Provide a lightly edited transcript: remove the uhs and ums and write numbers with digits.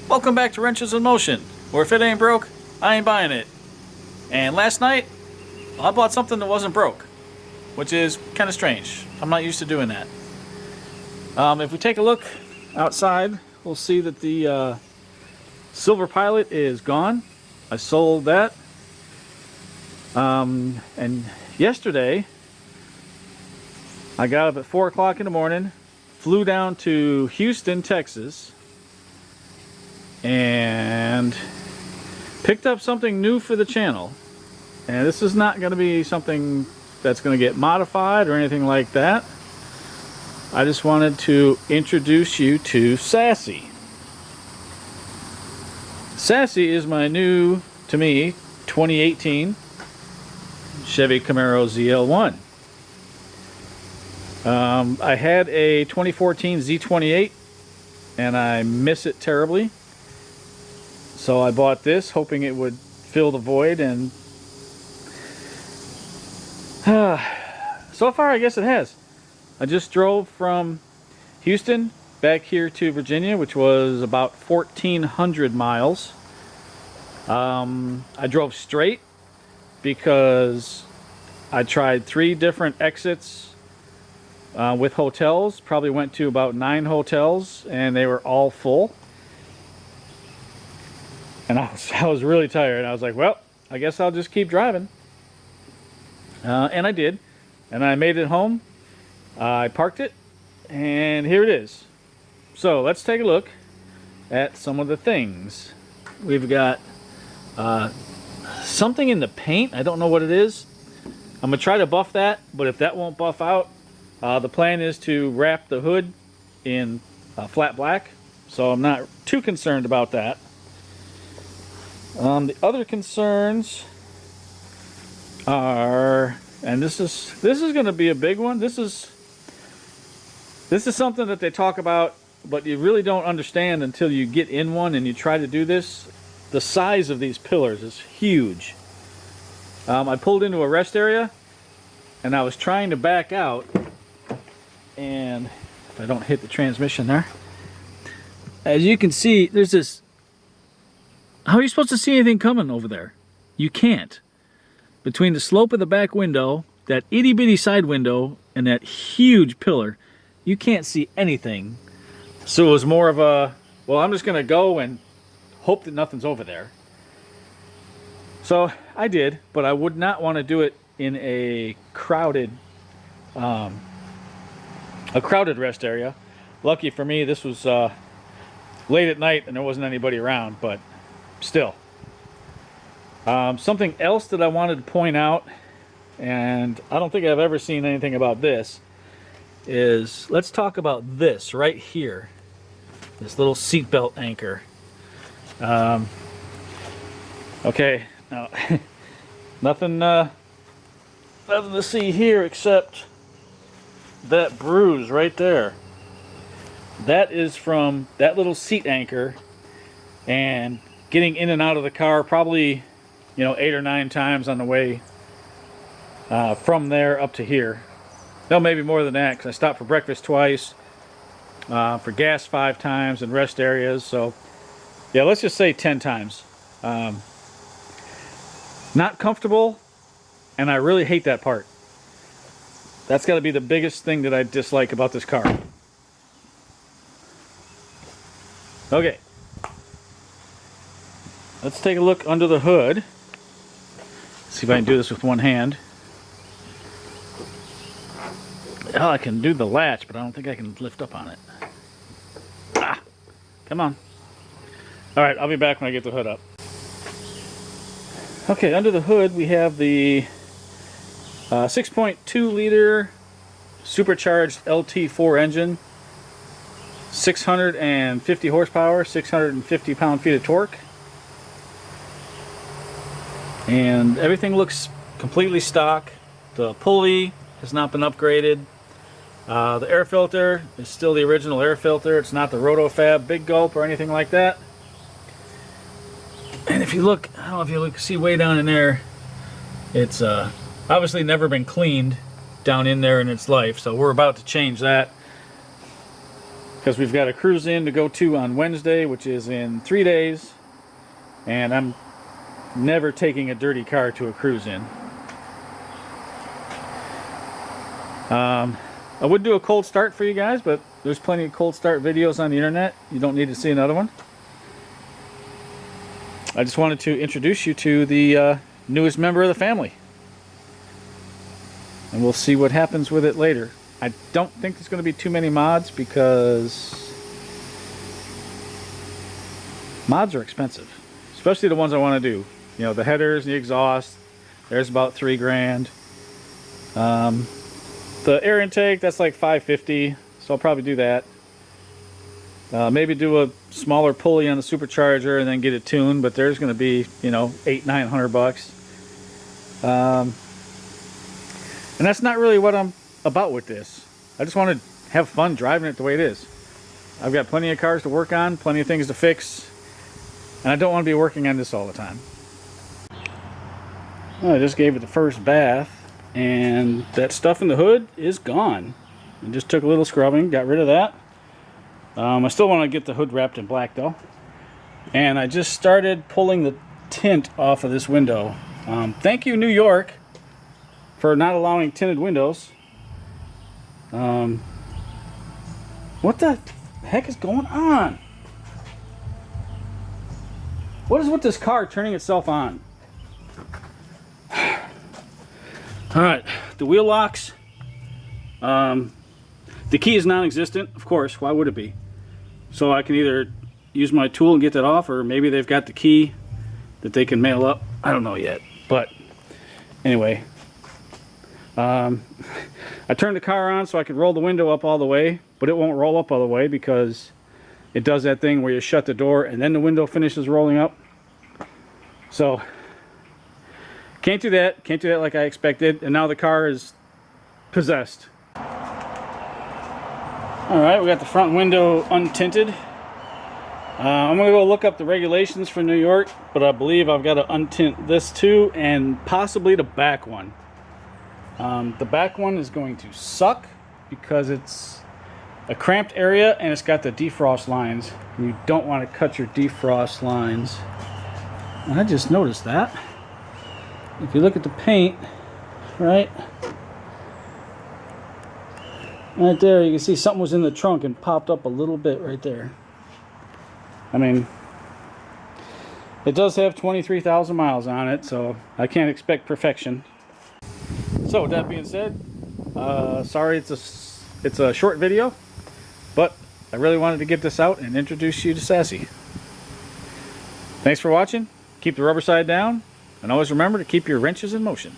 Welcome back to Wrenches in Motion, where if it ain't broke, I ain't buying it. And last night, I bought something that wasn't broke, which is kind of strange. I'm not used to doing that. If we take a look outside, we'll see that the Silver Pilot is gone. I sold that. And yesterday, I got up at 4 o'clock in the morning, flew down to Houston, Texas, and picked up something new for the channel. And this is not going to be something that's going to get modified or anything like that. I just wanted to introduce you to Sassy. Sassy is my new, to me, 2018 Chevy Camaro ZL1. I had a 2014 Z28 and I miss it terribly. So I bought this hoping it would fill the void, and so far I guess it has. I just drove from Houston back here to Virginia, which was about 1,400 miles. I drove straight because I tried 3 different exits with hotels. Probably went to about 9 hotels and they were all full. And I was really tired. I was like, well, I guess I'll just keep driving. And I did. And I made it home. I parked it. And here it is. So let's take a look at some of the things. We've got something in the paint. I don't know what it is. I'm going to try to buff that. But if that won't buff out, the plan is to wrap the hood in flat black. So I'm not too concerned about that. The other concerns are, and this is going to be a big one. This is something that they talk about, but you really don't understand until you get in one and you try to do this. The size of these pillars is huge. I pulled into a rest area and I was trying to back out, and if I don't hit the transmission there, as you can see, there's this. How are you supposed to see anything coming over there? You can't. Between the slope of the back window, that itty bitty side window, and that huge pillar, you can't see anything. So it was more of a, well, I'm just going to go and hope that nothing's over there. So I did, but I would not want to do it in a crowded rest area. Lucky for me, this was late at night and there wasn't anybody around, but still. Something else that I wanted to point out, and I don't think I've ever seen anything about this, is let's talk about this right here. This little seatbelt anchor. Okay, now nothing to see here except that bruise right there. That is from that little seat anchor, and getting in and out of the car probably, 8 or 9 times on the way from there up to here. No, maybe more than that, because I stopped for breakfast twice, for gas 5 times, and rest areas. So yeah, let's just say 10 times. Not comfortable, and I really hate that part. That's got to be the biggest thing that I dislike about this car. Okay. Let's take a look under the hood. See if I can do this with one hand. Oh, I can do the latch, but I don't think I can lift up on it. Ah, come on. Alright, I'll be back when I get the hood up. Okay, under the hood we have the 6.2 liter supercharged LT4 engine. 650 horsepower, 650 pound-feet of torque. And everything looks completely stock. The pulley has not been upgraded. The air filter is still the original air filter. It's not the Rotofab Big Gulp or anything like that. And if you look, I don't know if you see way down in there, it's obviously never been cleaned down in there in its life. So we're about to change that. because we've got a cruise in to go to on Wednesday, which is in 3 days, and I'm never taking a dirty car to a cruise in. I would do a cold start for you guys, but there's plenty of cold start videos on the internet. You don't need to see another one. I just wanted to introduce you to the newest member of the family. And we'll see what happens with it later. I don't think there's going to be too many mods because mods are expensive. Especially the ones I want to do. You know, the headers, the exhaust, there's about $3 grand. The air intake, that's like $550, so I'll probably do that. Maybe do a smaller pulley on the supercharger and then get it tuned, but there's going to be, you know, $800-900 bucks. And that's not really what I'm about with this. I just want to have fun driving it the way it is. I've got plenty of cars to work on, plenty of things to fix, and I don't want to be working on this all the time. Well, I just gave it the first bath, and that stuff in the hood is gone. I just took a little scrubbing, got rid of that. I still want to get the hood wrapped in black though. And I just started pulling the tint off of this window. Thank you, New York, for not allowing tinted windows. What the heck is going on? What is with this car turning itself on? Alright, the wheel locks. The key is non-existent, of course, why would it be? So I can either use my tool and get that off, or maybe they've got the key that they can mail up. I don't know yet, but anyway. I turned the car on so I could roll the window up all the way, but it won't roll up all the way because it does that thing where you shut the door and then the window finishes rolling up. So can't do that like I expected, and now the car is possessed. Alright, we got the front window untinted. I'm going to go look up the regulations for New York, but I believe I've got to untint this too, and possibly the back one. The back one is going to suck because it's a cramped area and it's got the defrost lines. And you don't want to cut your defrost lines. And I just noticed that. If you look at the paint, right there, you can see something was in the trunk and popped up a little bit right there. I mean, it does have 23,000 miles on it, so I can't expect perfection. So with that being said, sorry it's a short video, but I really wanted to get this out and introduce you to Sassy. Thanks for watching. Keep the rubber side down, and always remember to keep your wrenches in motion.